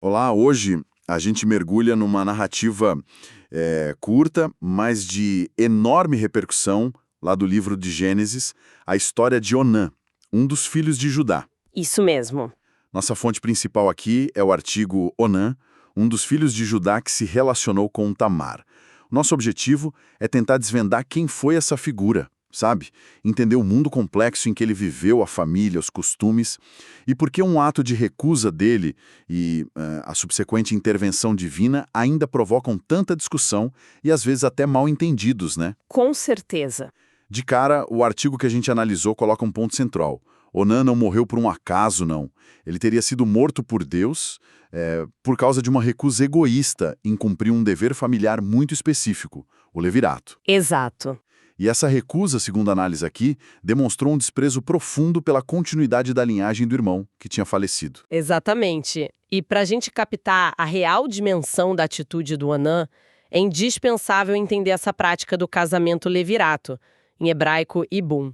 Olá, hoje a gente mergulha numa narrativa curta, mas de enorme repercussão, lá do livro de Gênesis, a história de Onã, um dos filhos de Judá. Isso mesmo. Nossa fonte principal aqui é o artigo Onã, um dos filhos de Judá que se relacionou com Tamar. Nosso objetivo é tentar desvendar quem foi essa figura, sabe? Entender o mundo complexo em que ele viveu, a família, os costumes, e por que um ato de recusa dele e a subsequente intervenção divina ainda provocam tanta discussão e às vezes até mal-entendidos, né? Com certeza. De cara, o artigo que a gente analisou coloca um ponto central. Onã não morreu por um acaso, não. Ele teria sido morto por Deus por causa de uma recusa egoísta em cumprir um dever familiar muito específico, o levirato. Exato. E essa recusa, segundo a análise aqui, demonstrou um desprezo profundo pela continuidade da linhagem do irmão que tinha falecido. Exatamente. E para a gente captar a real dimensão da atitude do Onã, é indispensável entender essa prática do casamento levirato, em hebraico ibum.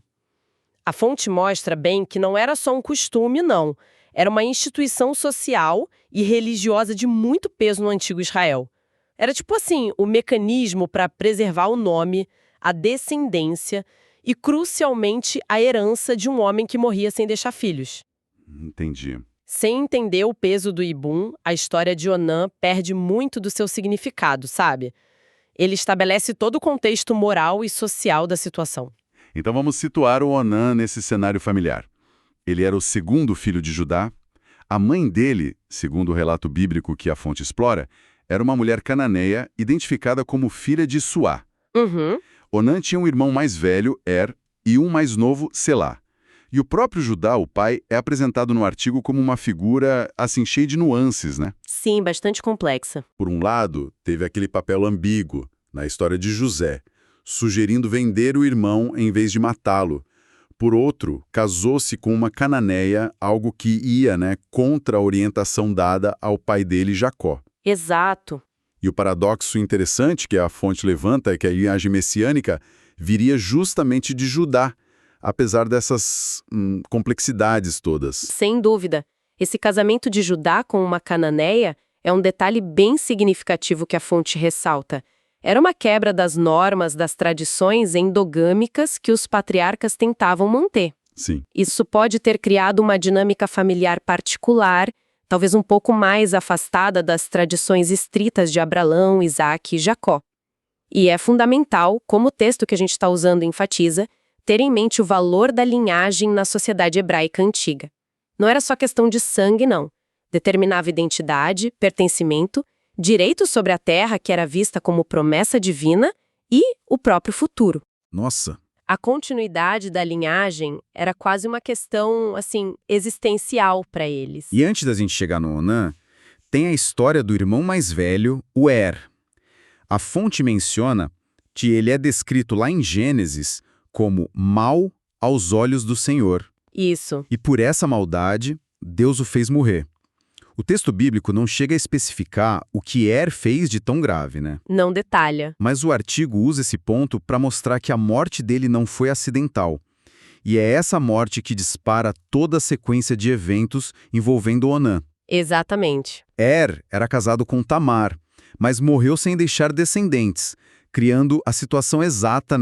A fonte mostra bem que não era só um costume, não. Era uma instituição social e religiosa de muito peso no antigo Israel. Era tipo assim, o mecanismo para preservar o nome, a descendência e, crucialmente, a herança de um homem que morria sem deixar filhos. Entendi. Sem entender o peso do ibum, a história de Onã perde muito do seu significado, sabe? Ele estabelece todo o contexto moral e social da situação. Então vamos situar o Onã nesse cenário familiar. Ele era o segundo filho de Judá. A mãe dele, segundo o relato bíblico que a fonte explora, era uma mulher cananeia identificada como filha de Suá. Uhum. Onã tinha um irmão mais velho, Er, e um mais novo, Selá. E o próprio Judá, o pai, é apresentado no artigo como uma figura, assim, cheia de nuances, né? Sim, bastante complexa. Por um lado, teve aquele papel ambíguo, na história de José, sugerindo vender o irmão em vez de matá-lo. Por outro, casou-se com uma cananeia, algo que ia, contra a orientação dada ao pai dele, Jacó. Exato. E o paradoxo interessante que a fonte levanta é que a linhagem messiânica viria justamente de Judá, apesar dessas complexidades todas. Sem dúvida. Esse casamento de Judá com uma cananeia é um detalhe bem significativo que a fonte ressalta. Era uma quebra das normas, das tradições endogâmicas que os patriarcas tentavam manter. Sim. Isso pode ter criado uma dinâmica familiar particular, talvez um pouco mais afastada das tradições estritas de Abraão, Isaque e Jacó. E é fundamental, como o texto que a gente está usando enfatiza, ter em mente o valor da linhagem na sociedade hebraica antiga. Não era só questão de sangue, não. Determinava identidade, pertencimento, direito sobre a terra, que era vista como promessa divina, e o próprio futuro. Nossa! A continuidade da linhagem era quase uma questão, assim, existencial para eles. E antes da gente chegar no Onã, tem a história do irmão mais velho, o Er. A fonte menciona que ele é descrito lá em Gênesis como mau aos olhos do Senhor. Isso. E por essa maldade, Deus o fez morrer. O texto bíblico não chega a especificar o que Er fez de tão grave, né? Não detalha. Mas o artigo usa esse ponto para mostrar que a morte dele não foi acidental. E é essa morte que dispara toda a sequência de eventos envolvendo Onã. Exatamente. Er era casado com Tamar, mas morreu sem deixar descendentes, criando a situação exata,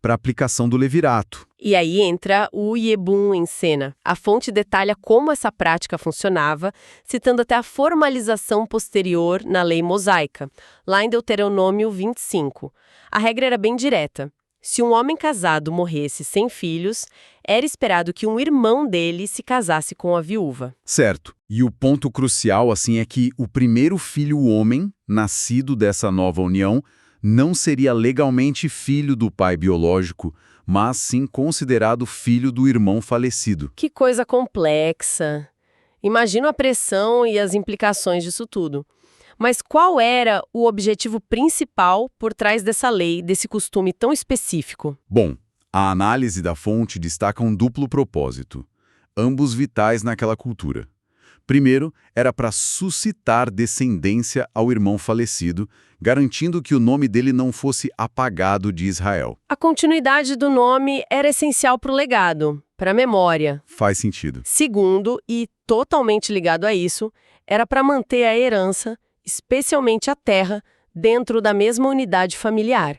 para a aplicação do levirato. E aí entra o Yebum em cena. A fonte detalha como essa prática funcionava, citando até a formalização posterior na lei mosaica, lá em Deuteronômio 25. A regra era bem direta. Se um homem casado morresse sem filhos, era esperado que um irmão dele se casasse com a viúva. Certo. E o ponto crucial, assim, é que o primeiro filho homem, nascido dessa nova união, não seria legalmente filho do pai biológico, mas sim considerado filho do irmão falecido. Que coisa complexa. Imagino a pressão e as implicações disso tudo. Mas qual era o objetivo principal por trás dessa lei, desse costume tão específico? Bom, a análise da fonte destaca um duplo propósito, ambos vitais naquela cultura. Primeiro, era para suscitar descendência ao irmão falecido, garantindo que o nome dele não fosse apagado de Israel. A continuidade do nome era essencial para o legado. para a memória. Faz sentido. Segundo, e totalmente ligado a isso, era para manter a herança, especialmente a terra, dentro da mesma unidade familiar.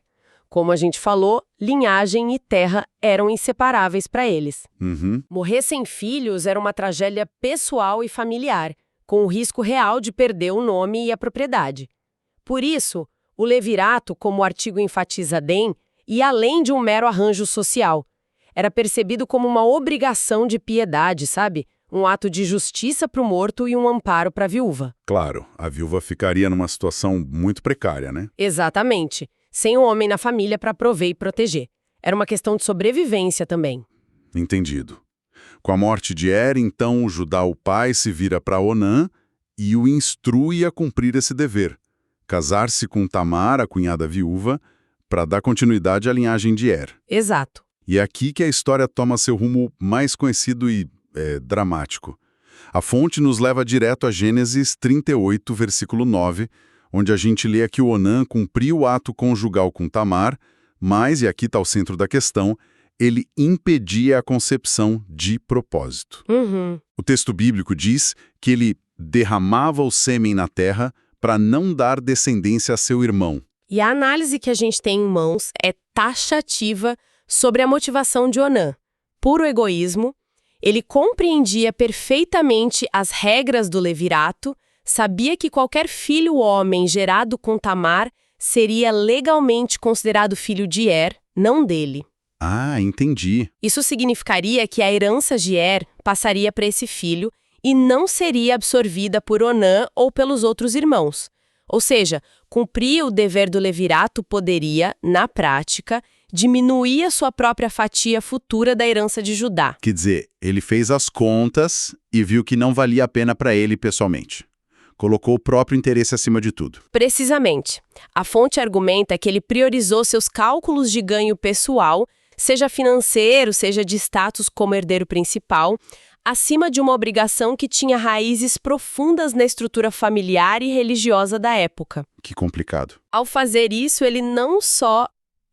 Como a gente falou, linhagem e terra eram inseparáveis para eles. Uhum. Morrer sem filhos era uma tragédia pessoal e familiar, com o risco real de perder o nome e a propriedade. Por isso, o levirato, como o artigo enfatiza bem, ia além de um mero arranjo social. Era percebido como uma obrigação de piedade, sabe? Um ato de justiça para o morto e um amparo para a viúva. Claro, a viúva ficaria numa situação muito precária, né? Exatamente. Sem um homem na família para prover e proteger. Era uma questão de sobrevivência também. Entendido. Com a morte de Er, então, Judá, o pai, se vira para Onã e o instrui a cumprir esse dever. Casar-se com Tamar, a cunhada viúva, para dar continuidade à linhagem de Er. Exato. E é aqui que a história toma seu rumo mais conhecido e dramático. A fonte nos leva direto a Gênesis 38, versículo 9, onde a gente lê que o Onã cumpriu o ato conjugal com Tamar, mas, e aqui está o centro da questão, ele impedia a concepção de propósito. Uhum. O texto bíblico diz que ele derramava o sêmen na terra para não dar descendência a seu irmão. E a análise que a gente tem em mãos é taxativa sobre a motivação de Onã. Puro egoísmo, ele compreendia perfeitamente as regras do levirato, sabia que qualquer filho homem gerado com Tamar seria legalmente considerado filho de Er, não dele. Ah, entendi. Isso significaria que a herança de Er passaria para esse filho e não seria absorvida por Onã ou pelos outros irmãos. Ou seja, cumprir o dever do levirato poderia, na prática, diminuir a sua própria fatia futura da herança de Judá. Quer dizer, ele fez as contas e viu que não valia a pena para ele pessoalmente. Colocou o próprio interesse acima de tudo. Precisamente. A fonte argumenta que ele priorizou seus cálculos de ganho pessoal, seja financeiro, seja de status como herdeiro principal, acima de uma obrigação que tinha raízes profundas na estrutura familiar e religiosa da época. Que complicado. Ao fazer isso, ele não só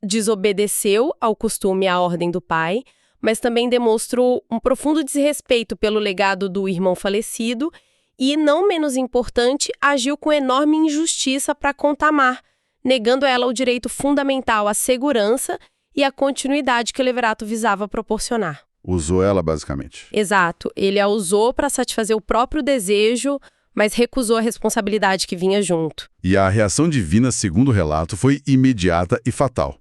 desobedeceu ao costume e à ordem do pai, mas também demonstrou um profundo desrespeito pelo legado do irmão falecido e, não menos importante, agiu com enorme injustiça para com Tamar, negando a ela o direito fundamental à segurança e à continuidade que o levirato visava proporcionar. Usou ela, basicamente. Exato. Ele a usou para satisfazer o próprio desejo, mas recusou a responsabilidade que vinha junto. E a reação divina, segundo o relato, foi imediata e fatal.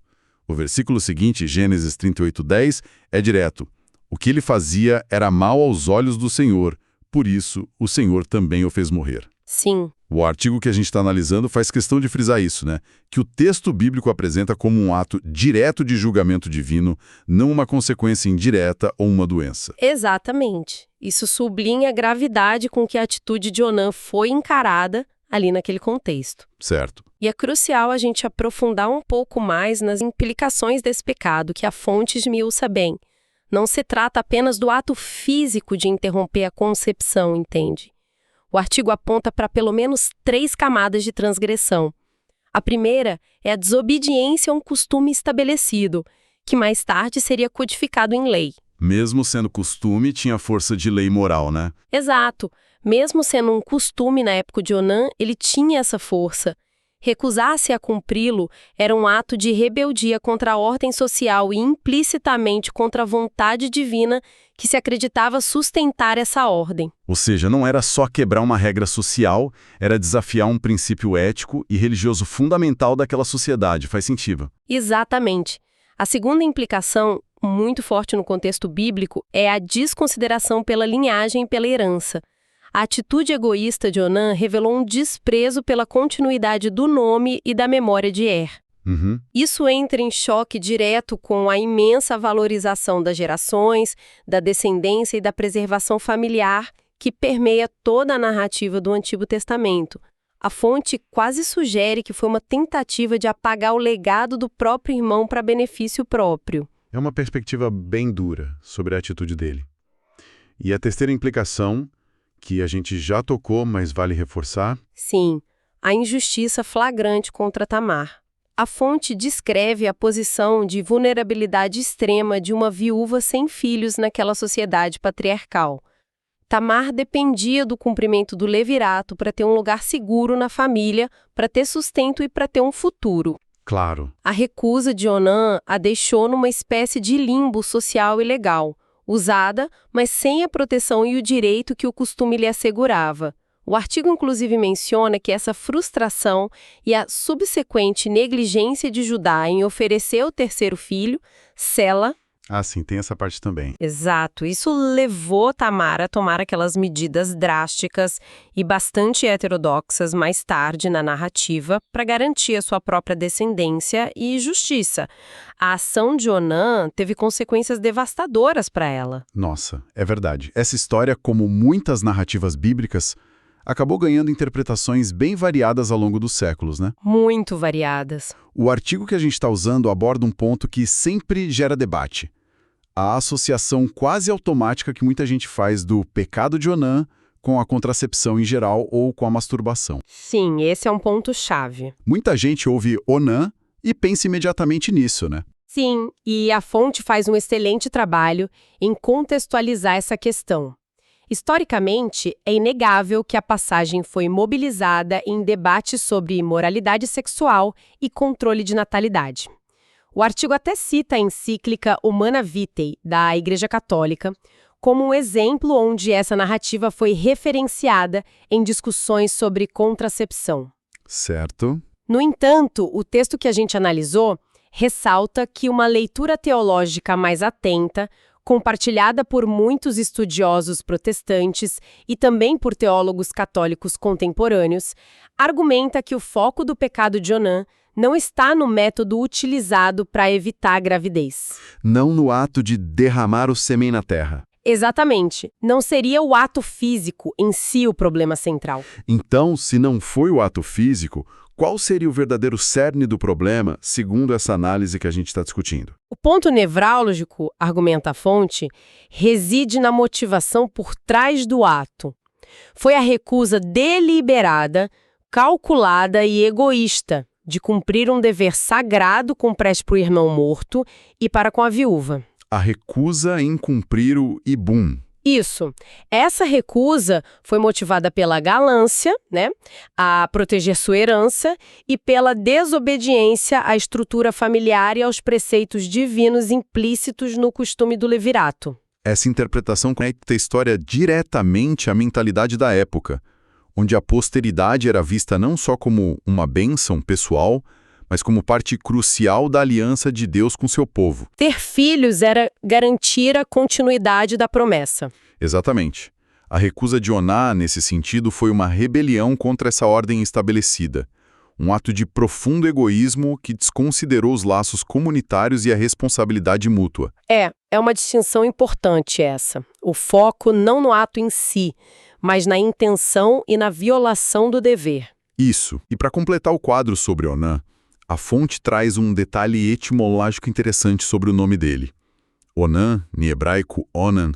O versículo seguinte, Gênesis 38:10, é direto. O que ele fazia era mal aos olhos do Senhor, por isso o Senhor também o fez morrer. Sim. O artigo que a gente está analisando faz questão de frisar isso, né? Que o texto bíblico apresenta como um ato direto de julgamento divino, não uma consequência indireta ou uma doença. Exatamente. Isso sublinha a gravidade com que a atitude de Onã foi encarada ali naquele contexto. Certo. E é crucial a gente aprofundar um pouco mais nas implicações desse pecado, que a fonte esmiuça bem. Não se trata apenas do ato físico de interromper a concepção, entende? O artigo aponta para pelo menos 3 camadas de transgressão. A primeira é a desobediência a um costume estabelecido, que mais tarde seria codificado em lei. Mesmo sendo costume, tinha força de lei moral, né? Exato. Mesmo sendo um costume na época de Onã, ele tinha essa força. Recusar-se a cumpri-lo era um ato de rebeldia contra a ordem social e implicitamente contra a vontade divina que se acreditava sustentar essa ordem. Ou seja, não era só quebrar uma regra social, era desafiar um princípio ético e religioso fundamental daquela sociedade. Faz sentido. Exatamente. A segunda implicação, muito forte no contexto bíblico, é a desconsideração pela linhagem e pela herança. A atitude egoísta de Onã revelou um desprezo pela continuidade do nome e da memória de Er. Uhum. Isso entra em choque direto com a imensa valorização das gerações, da descendência e da preservação familiar que permeia toda a narrativa do Antigo Testamento. A fonte quase sugere que foi uma tentativa de apagar o legado do próprio irmão para benefício próprio. É uma perspectiva bem dura sobre a atitude dele. E a terceira implicação, que a gente já tocou, mas vale reforçar. Sim, a injustiça flagrante contra Tamar. A fonte descreve a posição de vulnerabilidade extrema de uma viúva sem filhos naquela sociedade patriarcal. Tamar dependia do cumprimento do levirato para ter um lugar seguro na família, para ter sustento e para ter um futuro. Claro. A recusa de Onã a deixou numa espécie de limbo social e legal, usada, mas sem a proteção e o direito que o costume lhe assegurava. O artigo inclusive menciona que essa frustração e a subsequente negligência de Judá em oferecer o terceiro filho, Sela. Ah, sim, tem essa parte também. Exato, isso levou Tamar a tomar aquelas medidas drásticas e bastante heterodoxas mais tarde na narrativa para garantir a sua própria descendência e justiça. A ação de Onã teve consequências devastadoras para ela. Nossa, é verdade. Essa história, como muitas narrativas bíblicas, acabou ganhando interpretações bem variadas ao longo dos séculos, né? Muito variadas. O artigo que a gente está usando aborda um ponto que sempre gera debate. A associação quase automática que muita gente faz do pecado de Onã com a contracepção em geral ou com a masturbação. Sim, esse é um ponto-chave. Muita gente ouve Onã e pensa imediatamente nisso, né? Sim, e a fonte faz um excelente trabalho em contextualizar essa questão. Historicamente, é inegável que a passagem foi mobilizada em debates sobre imoralidade sexual e controle de natalidade. O artigo até cita a encíclica Humana Vitae, da Igreja Católica, como um exemplo onde essa narrativa foi referenciada em discussões sobre contracepção. Certo. No entanto, o texto que a gente analisou ressalta que uma leitura teológica mais atenta, compartilhada por muitos estudiosos protestantes e também por teólogos católicos contemporâneos, argumenta que o foco do pecado de Onã não está no método utilizado para evitar a gravidez. Não no ato de derramar o sêmen na terra. Exatamente. Não seria o ato físico em si o problema central. Então, se não foi o ato físico, qual seria o verdadeiro cerne do problema, segundo essa análise que a gente está discutindo? O ponto nevrálgico, argumenta a fonte, reside na motivação por trás do ato. Foi a recusa deliberada, calculada e egoísta de cumprir um dever sagrado com preste para o irmão morto e para com a viúva. A recusa em cumprir o ibum. Isso. Essa recusa foi motivada pela ganância, né, a proteger sua herança e pela desobediência à estrutura familiar e aos preceitos divinos implícitos no costume do levirato. Essa interpretação conecta a história diretamente à mentalidade da época, onde a posteridade era vista não só como uma bênção pessoal, mas como parte crucial da aliança de Deus com seu povo. Ter filhos era garantir a continuidade da promessa. Exatamente. A recusa de Onã, nesse sentido, foi uma rebelião contra essa ordem estabelecida. Um ato de profundo egoísmo que desconsiderou os laços comunitários e a responsabilidade mútua. É uma distinção importante essa. O foco não no ato em si, mas na intenção e na violação do dever. Isso. E para completar o quadro sobre Onã, a fonte traz um detalhe etimológico interessante sobre o nome dele. Onã, em hebraico Onan,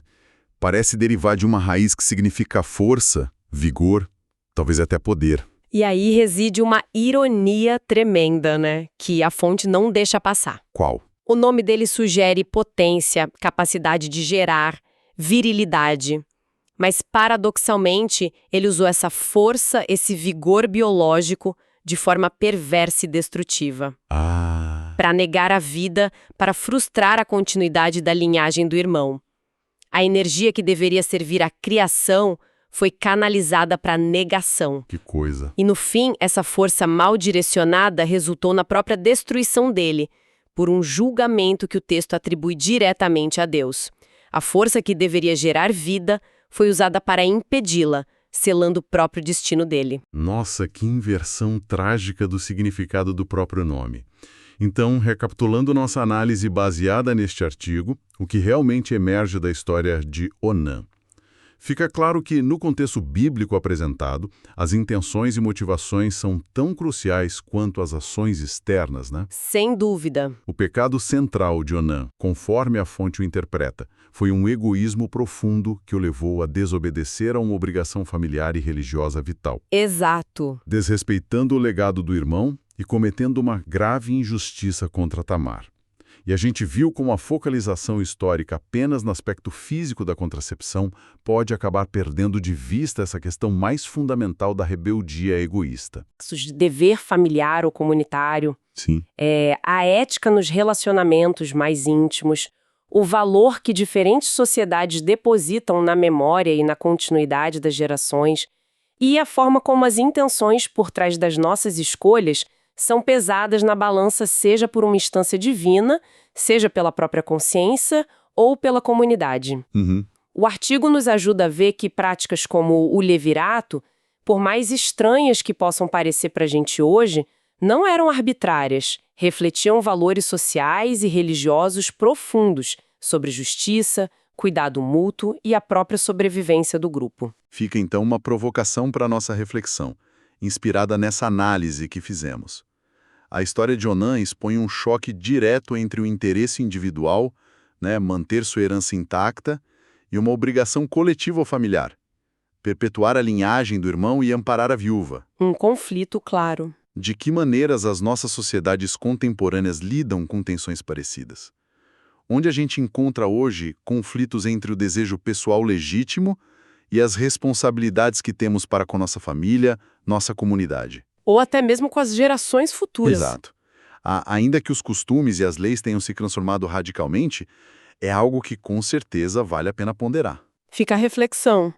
parece derivar de uma raiz que significa força, vigor, talvez até poder. E aí reside uma ironia tremenda, né? Que a fonte não deixa passar. Qual? O nome dele sugere potência, capacidade de gerar, virilidade. Mas, paradoxalmente, ele usou essa força, esse vigor biológico, de forma perversa e destrutiva. Para negar a vida, para frustrar a continuidade da linhagem do irmão. A energia que deveria servir à criação foi canalizada para a negação. Que coisa. E no fim, essa força mal direcionada resultou na própria destruição dele, por um julgamento que o texto atribui diretamente a Deus. A força que deveria gerar vida foi usada para impedi-la, selando o próprio destino dele. Nossa, que inversão trágica do significado do próprio nome. Então, recapitulando nossa análise baseada neste artigo, o que realmente emerge da história de Onã. Fica claro que, no contexto bíblico apresentado, as intenções e motivações são tão cruciais quanto as ações externas, né? Sem dúvida. O pecado central de Onã, conforme a fonte o interpreta, foi um egoísmo profundo que o levou a desobedecer a uma obrigação familiar e religiosa vital. Exato. Desrespeitando o legado do irmão, e cometendo uma grave injustiça contra Tamar. E a gente viu como a focalização histórica apenas no aspecto físico da contracepção pode acabar perdendo de vista essa questão mais fundamental da rebeldia egoísta. De dever familiar ou comunitário, Sim. a ética nos relacionamentos mais íntimos, o valor que diferentes sociedades depositam na memória e na continuidade das gerações, e a forma como as intenções por trás das nossas escolhas são pesadas na balança, seja por uma instância divina, seja pela própria consciência ou pela comunidade. Uhum. O artigo nos ajuda a ver que práticas como o levirato, por mais estranhas que possam parecer para a gente hoje, não eram arbitrárias, refletiam valores sociais e religiosos profundos sobre justiça, cuidado mútuo e a própria sobrevivência do grupo. Fica então uma provocação para a nossa reflexão, inspirada nessa análise que fizemos. A história de Onã expõe um choque direto entre o interesse individual, manter sua herança intacta, e uma obrigação coletiva ou familiar, perpetuar a linhagem do irmão e amparar a viúva. Um conflito claro. De que maneiras as nossas sociedades contemporâneas lidam com tensões parecidas? Onde a gente encontra hoje conflitos entre o desejo pessoal legítimo e as responsabilidades que temos para com nossa família, nossa comunidade. Ou até mesmo com as gerações futuras. Exato. Ainda que os costumes e as leis tenham se transformado radicalmente, é algo que com certeza vale a pena ponderar. Fica a reflexão.